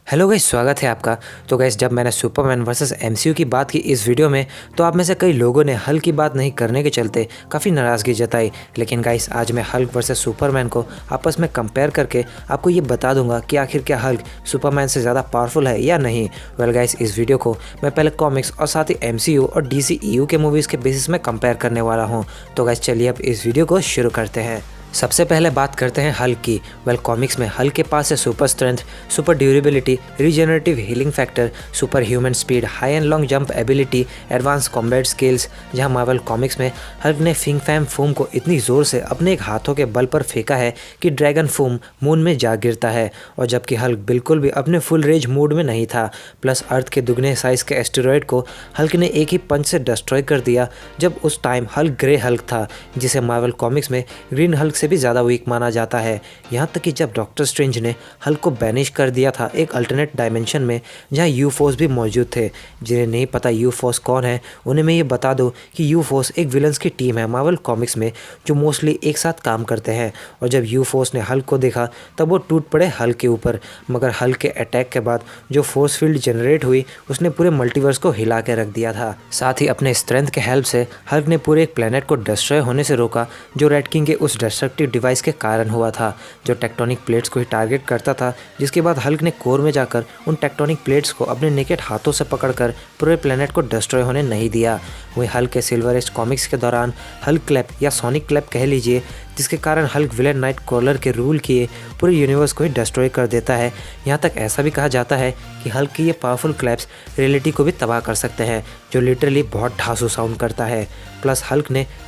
Hello guys, स्वागत है आपका। तो गाइस, जब मैंने सुपरमैन वर्सेस एमसीयू की बात की इस वीडियो में, तो आप में से कई लोगों ने हल्क की बात नहीं करने के चलते काफ़ी नाराज़गी जताई। लेकिन गाइस, आज मैं हल्क वर्सेस सुपरमैन को आपस में कंपेयर करके आपको ये बता दूंगा कि आखिर क्या हल्क सुपरमैन से ज़्यादा पावरफुल है या नहीं। वेल गाइस, इस वीडियो को मैं पहले कॉमिक्स और साथ ही एमसीयू और डीसीईयू के मूवीज़ के बेसिस में कंपेयर करने वाला हूँ। तो गाइस, चलिए अब इस वीडियो को शुरू करते हैं। सबसे पहले बात करते हैं हल्क की। वेल, कॉमिक्स में हल्क के पास है super strength, super durability, regenerative healing factor, super human speed, high and long jump ability, advance combat skills. जहां मार्वल कॉमिक्स में हल्क ने फिंग फैम फूम को इतनी ज़ोर से अपने एक हाथों के बल पर फेंका है कि ड्रैगन फूम मून में जा गिरता है। और जबकि हल्क बिल्कुल भी अपने फुल रेंज मूड में नहीं था। प्लस अर्थ के दुगने साइज़ के एस्टेरॉयड को हल्क ने एक ही पंच से डिस्ट्रॉय कर दिया, जब उस टाइम हल्क ग्रे हल्क था, जिसे मार्वल कॉमिक्स में ग्रीन हल्क से भी ज़्यादा वीक माना जाता है। यहाँ तक कि जब डॉक्टर स्ट्रेंज ने हल्क को बैनिश कर दिया था एक अल्टरनेट डायमेंशन में, जहाँ यूफोस भी मौजूद थे। जिन्हें नहीं पता यूफोस कौन है, उन्हें मैं ये बता दूं कि यूफोस एक विलन्स की टीम है मार्वल कॉमिक्स में, जो मोस्टली एक साथ काम करते हैं। और जब यूफोस ने हल्क को देखा तब वो टूट पड़े हल्क के ऊपर। मगर हल्क के अटैक के बाद जो फोर्स फील्ड जनरेट हुई, उसने पूरे मल्टीवर्स को हिला के रख दिया था। साथ ही अपने स्ट्रेंथ के हेल्प से हल्क ने पूरे एक प्लेनेट को डिस्ट्रॉय होने से रोका, जो रेड किंग के उस डिस्ट्रक्टिव डिवाइस के कारण हुआ था, जो टेक्टोनिक प्लेट्स को ही टारगेट करता था। जिसके बाद हल्क ने कोर में जाकर उन टेक्टोनिक प्लेट्स को अपने नेकेड हाथों से पकड़कर पूरे प्लेनेट को डिस्ट्रॉय होने नहीं दिया। वहीं हल्क के सिल्वर एज कॉमिक्स के दौरान हल्क क्लैप या सोनिक क्लैप कह लीजिए, जिसके कारण हल्क विलेन नाइट क्रॉलर के रूल किए पूरे यूनिवर्स को ही डिस्ट्रॉय कर देता है। यहाँ तक ऐसा भी कहा जाता है कि हल्क की ये पावरफुल क्लैप्स रियलिटी को भी तबाह कर सकते हैं, जो लिटरली बहुत ढांसू साउंड करता है। प्लस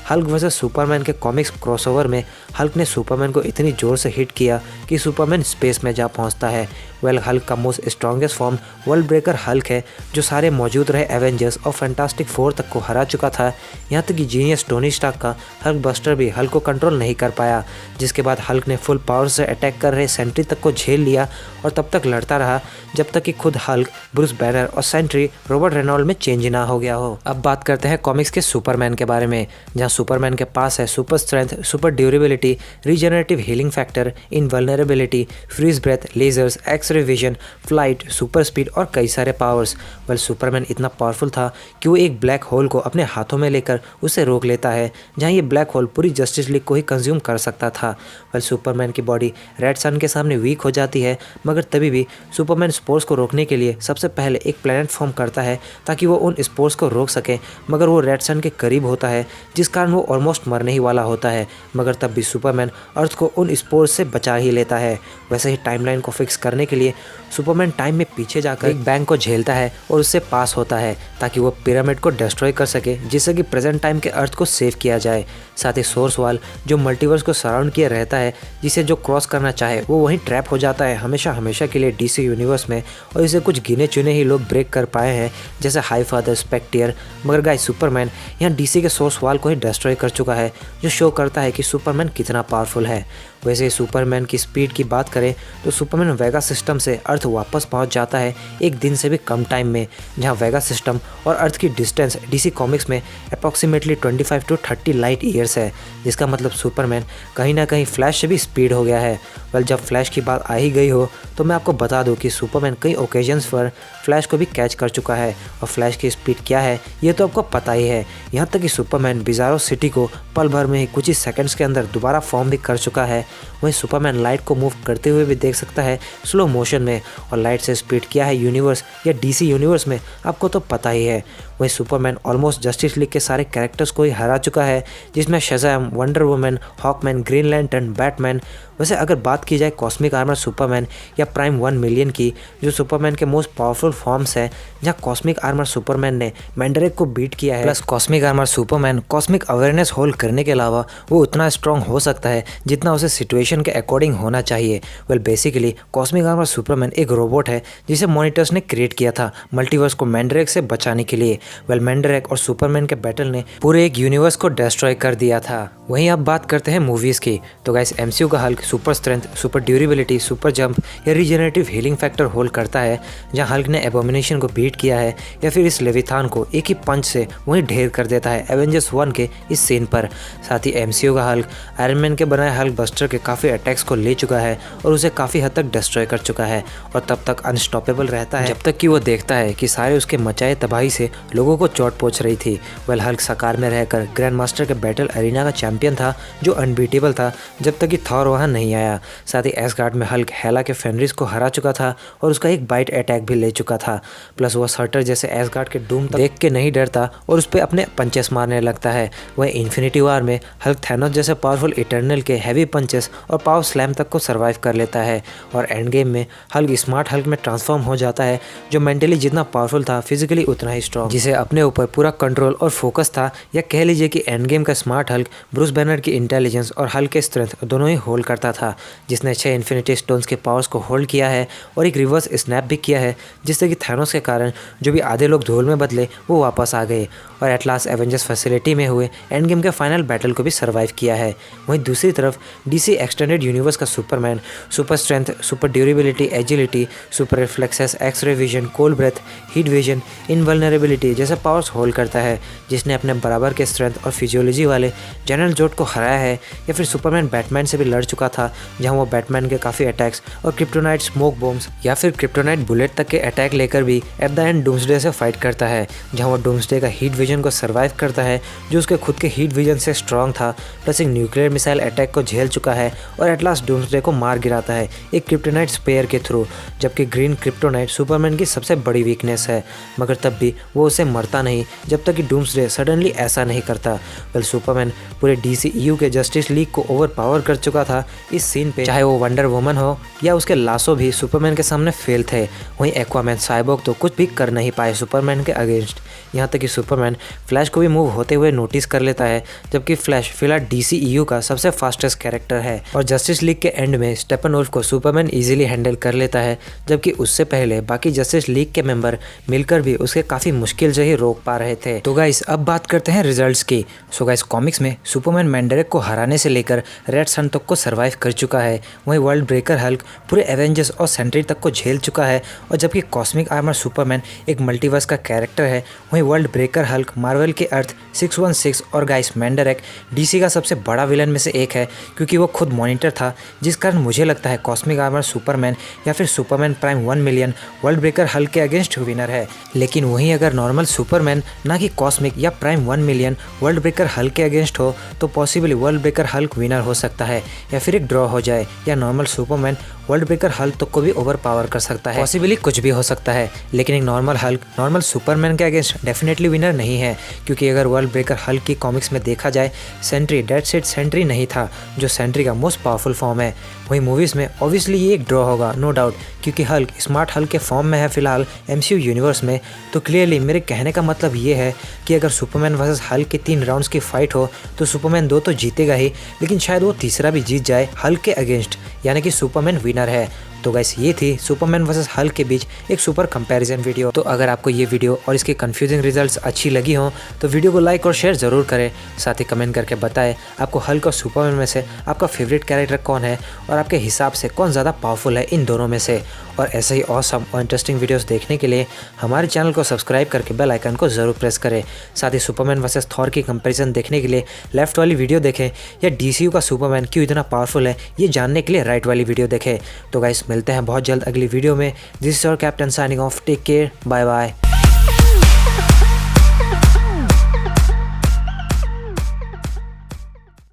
हल्क वर्सेस सुपरमैन के कॉमिक्स क्रॉसओवर में हल्क ने सुपरमैन को इतनी ज़ोर से हिट किया कि सुपरमैन स्पेस में जा पहुंचता है। वेल, हल्क का most strongest form world breaker Hulk है, जो सारे मौजूद रहे एवेंजर्स और फैंटास्टिक फोर तक को हरा चुका था। यहाँ तक कि जीनियस टोनी स्टार्क का हल्क बस्टर भी हल्क को कंट्रोल नहीं कर पाया, जिसके बाद हल्क ने फुल पावर से अटैक कर रहे सेंट्री तक को झेल लिया और तब तक लड़ता रहा जब तक कि खुद हल्क, ब्रूस बैनर और सेंट्री रॉबर्ट रेनॉल्ड में चेंज ना हो गया हो। अब बात करते हैं कॉमिक्स के सुपरमैन के बारे में, जहाँ सुपरमैन के पास है super strength, super durability, regenerative healing factor, invulnerability, freeze breath, lasers, x-ray vision, flight, super speed और कई सारे पावर्स। वेल, सुपरमैन इतना पावरफुल था कि वो एक ब्लैक होल को अपने हाथों में लेकर उसे रोक लेता है, जहाँ ये ब्लैक होल पूरी जस्टिस लीग को ही कंज्यूम कर सकता था। वेल, सुपरमैन की बॉडी रेड सन के सामने वीक हो जाती है, मगर तभी भी सुपरमैन स्पोर्स को रोकने के लिए सबसे पहले एक प्लैनेट फॉर्म करता है ताकि वो उन स्पोर्स को रोक सके। मगर वो रेड सन के करीब होता है, जिस कारण वो ऑलमोस्ट मरने ही वाला होता है, मगर तब भी सुपरमैन अर्थ को उन स्पोर्स से बचा ही लेता है। वैसे ही टाइमलाइन को फिक्स करने के लिए सुपरमैन टाइम में पीछे जाकर एक बैंक को झेलता है और उससे पास होता है ताकि वो पिरामिड को डिस्ट्रॉय कर सके, जिससे कि प्रेजेंट टाइम के अर्थ को सेव किया जाए। साथ ही सोर्स वाल, जो मल्टीवर्स को सराउंड किया रहता है, जिसे जो क्रॉस करना चाहे वो वहीं ट्रैप हो जाता है हमेशा के लिए डीसी यूनिवर्स में, और इसे कुछ गिने चुने ही लोग ब्रेक कर पाए हैं, जैसे हाई फादर, स्पेक्टियर। मगर गाइस, सुपरमैन यहाँ डीसी के सोर्स वाल को ही डिस्ट्रॉय कर चुका है, जो शो करता है कि सुपरमैन कितना पावरफुल है। वैसे सुपरमैन की स्पीड की बात करें तो सुपरमैन वेगा सिस्टम से अर्थ वापस पहुंच जाता है एक दिन से भी कम टाइम में, जहां वेगा सिस्टम और अर्थ की डिस्टेंस डीसी कॉमिक्स में अप्रॉक्सीमेटली 25 to 30 लाइट ईयर्स है, जिसका मतलब सुपरमैन कहीं ना कहीं फ्लैश से भी स्पीड हो गया है। वेल, जब फ्लैश की बात आ ही गई हो तो मैं आपको बता दूं कि सुपरमैन कई ओकेजन्स पर फ्लैश को भी कैच कर चुका है, और फ्लैश की स्पीड क्या है ये तो आपको पता ही है। यहाँ तक कि सुपरमैन बिजारो सिटी को पल भर में ही कुछ ही सेकंड्स के अंदर दोबारा फॉर्म भी कर चुका है। वहीं सुपरमैन लाइट को मूव करते हुए भी देख सकता है स्लो मोशन में, और लाइट से स्पीड क्या है यूनिवर्स या डीसी यूनिवर्स में आपको तो पता ही है। वहीं सुपरमैन ऑलमोस्ट जस्टिस लीग के सारे कैरेक्टर्स को ही हरा चुका है, जिसमें Shazam, wonder woman, हॉकमैन, green lantern, Batman. वैसे अगर बात की जाए कॉस्मिक आर्मर सुपरमैन या प्राइम 1 मिलियन की, जो सुपरमैन के मोस्ट पावरफुल फॉर्म्स है, जहां कॉस्मिक आर्मर सुपरमैन ने मैंड्रेक को बीट किया है। Plus cosmic armour Superman cosmic awareness hold करने के अलावा वो उतना स्ट्रॉन्ग हो सकता है जितना उसे सिचुएशन के अकॉर्डिंग होना चाहिए। Well, basically cosmic armour Superman एक रोबोट है जिसे मॉनिटर्स ने क्रिएट किया था मल्टीवर्स को मैंड्रेक से बचाने के लिए, वेल मैंडरेक और सुपरमैन के बैटल ने पूरे एक यूनिवर्स को डिस्ट्रॉय कर दिया था। वहीं अब बात करते हैं मूवीज की। तो गाइस एमसीयू का Hulk super strength, super durability, super jump या रीजनरेटिव हीलिंग फैक्टर होल्ड करता है। जहां हल्क ने एबोमिनेशन को बीट किया है या फिर इस लेविथान को एक ही पंच से वहीं ढेर कर देता है एवेंजर्स 1 के इस सीन पर। साथ ही एमसीयू का हल्क आयरन मैन के बनाए हल्क बस्टर के काफ़ी अटैक्स को ले चुका है और उसे काफ़ी हद तक डिस्ट्रॉय कर चुका है और तब तक अनस्टॉपेबल रहता है जब तक कि वो देखता है कि सारे उसके मचाए तबाही से लोगों को चोट पहुंच रही थी। वेल हल्क साकार में रहकर ग्रैंड मास्टर के बैटल एरिना का चैंपियन था जो अनबीटेबल था जब तक कि थॉर वहां नहीं आया। साथ ही एसगार्ड में हल्क हेला के फेनरिस को हरा चुका था और उसका एक बाइट अटैक भी ले चुका था। प्लस वो सर्टर जैसे एसगार्ड के डूम देख के नहीं डरता और उस पर अपने पंचेस मारने लगता है। वह इन्फिनिटी वार में हल्क थैनोस जैसे पावरफुल इटर्नल के हैवी पंचेस और पावर स्लैम तक को सर्वाइव कर लेता है। और एंड गेम में हल्क स्मार्ट हल्क में ट्रांसफॉर्म हो जाता है जो मेंटली जितना पावरफुल था फिजिकली उतना ही स्ट्रॉन्ग, जिसे अपने ऊपर पूरा कंट्रोल और फोकस था। या कह लीजिए कि एंड गेम का स्मार्ट हल्क ब्रूस बैनर की इंटेलिजेंस और हल्क के स्ट्रेंथ दोनों ही होल्ड करता था, जिसने 6 इन्फिनिटी स्टोन्स के पावर्स को होल्ड किया है और एक रिवर्स स्नैप भी किया है जिससे कि थैनोस के कारण जो भी आधे लोग धूल में बदले वो वापस आ गए और एट लास्ट एवेंजर्स फैसिलिटी में हुए एंड गेम के फाइनल बैटल को भी सर्वाइव किया है। वहीं दूसरी तरफ डीसी एक्सटेंडेड यूनिवर्स का Superman super strength, super durability, agility, super reflexes, x-ray vision, cold breath, heat vision, invulnerability जैसे पावर्स होल्ड करता है, जिसने अपने बराबर के स्ट्रेंथ और फिजियोलॉजी वाले जनरल जोड को हराया है। या फिर सुपरमैन बैटमैन से भी लड़ चुका था जहां वो बैटमैन के काफ़ी अटैक्स और क्रिप्टोनाइट स्मोक बॉम्ब्स या फिर क्रिप्टोनाइट बुलेट तक के अटैक लेकर भी एट द एंड डूम्सडे से फाइट करता है, जहां वो डूम्सडे का हीट विजन को सर्वाइव करता है जो उसके खुद के हीट विजन से स्ट्रॉन्ग था। प्लस एक न्यूक्लियर मिसाइल अटैक को झेल चुका है और एट लास्ट डूम्सडे को मार गिराता है एक क्रिप्टोनाइट स्पेयर के थ्रू, जबकि ग्रीन क्रिप्टोनाइट सुपरमैन की सबसे बड़ी वीकनेस है। मगर तब भी वो उसे मरता नहीं जब तक कि डूम्सडे सडनली ऐसा नहीं करता। वेल सुपरमैन पूरे DCEU के जस्टिस लीग को ओवर पावर कर चुका था इस सीन पे, चाहे वो वंडर वुमन हो या उसके लासो भी सुपरमैन के सामने फेल थे। वहीं एक्वामैन, साइबोर्ग तो कुछ भी कर नहीं पाए सुपरमैन के अगेंस्ट, यहाँ तक कि सुपरमैन फ्लैश को भी मूव होते हुए नोटिस कर लेता है, जबकि फ्लैश फिलहाल DCEU का सबसे फास्टेस्ट कैरेक्टर है। और जस्टिस लीग के एंड में स्टेपनवुल्फ को सुपरमैन इजीली हैंडल कर लेता है, जबकि उससे पहले बाकी जस्टिस लीग के मेंबर मिलकर भी उसे काफ़ी मुश्किल से ही रोक पा रहे थे। तो गाइस अब बात करते हैं रिजल्ट्स की। सो गाइस कॉमिक्स में सुपरमैन मैंडरेक को हराने से लेकर रेड सन तक को सर्वाइव कर चुका है। वहीं वर्ल्ड ब्रेकर हल्क पूरे एवेंजर्स और सेंट्री तक को झेल चुका है। और जबकि कॉस्मिक आर्मर सुपरमैन एक मल्टीवर्स का कैरेक्टर है, वहीं वर्ल्ड ब्रेकर हल्क मार्वल के अर्थ 616 और गाइस मैंडरेक DC का सबसे बड़ा विलन में से एक है, क्योंकि वो खुद मॉनिटर था, जिस कारण मुझे लगता है कॉस्मिक आर्मर सुपरमैन या फिर Superman prime 1 million world breaker Hulk के अगेंस्ट विनर है। लेकिन वहीं अगर नॉर्मल सुपरमैन ना कि कॉस्मिक या prime 1 million world breaker Hulk के अगेंस्ट हो तो possibly world breaker Hulk winner हो सकता है, या फिर एक ड्रॉ हो जाए, या normal Superman world breaker Hulk तक को भी ओवर पावर कर सकता है। पॉसिबली कुछ भी हो सकता है, लेकिन एक नॉर्मल हल्क नॉर्मल सुपरमैन के अगेंस्ट डेफिनेटली विनर नहीं है, क्योंकि अगर वर्ल्ड ब्रेकर हल्क की कॉमिक्स में देखा जाए सेंट्री डेड सेट सेंट्री नहीं था, जो सेंट्री का मोस्ट पावरफुल फॉर्म है। वहीं मूवीज़ में ऑब्वियसली ये एक ड्रॉ होगा नो डाउट, क्योंकि हल्क स्मार्ट हल्क के फॉर्म में है फिलहाल MCU यूनिवर्स में। तो क्लियरली मेरे कहने का मतलब ये है कि अगर सुपरमैन वर्सेस हल्क के 3 राउंड्स की फाइट हो तो सुपरमैन 2 तो जीतेगा ही, लेकिन शायद वो तीसरा भी जीत जाए हल्क के अगेंस्ट, यानी कि सुपरमैन विनर है। तो गाइस ये थी सुपरमैन वर्सेस हल्क के बीच एक सुपर कंपैरिजन वीडियो। तो अगर आपको ये वीडियो और इसके कंफ्यूजिंग रिजल्ट्स अच्छी लगी हो तो वीडियो को लाइक और शेयर ज़रूर करें। साथ ही कमेंट करके बताएं आपको हल्क और सुपरमैन में से आपका फेवरेट कैरेक्टर कौन है और आपके हिसाब से कौन ज़्यादा पावरफुल है इन दोनों में से। और ऐसे ही ऑसम और इंटरेस्टिंग वीडियोस देखने के लिए हमारे चैनल को सब्सक्राइब करके बेल आइकन को ज़रूर प्रेस करें। साथ ही सुपरमैन वर्सेस थॉर की कंपैरिजन देखने के लिए लेफ्ट वाली वीडियो देखें, या DCU का सुपरमैन क्यों इतना पावरफुल है ये जानने के लिए राइट वाली वीडियो देखें। तो गाइस मिलते हैं बहुत जल्द अगली वीडियो में। This is your captain signing off, take care, bye bye.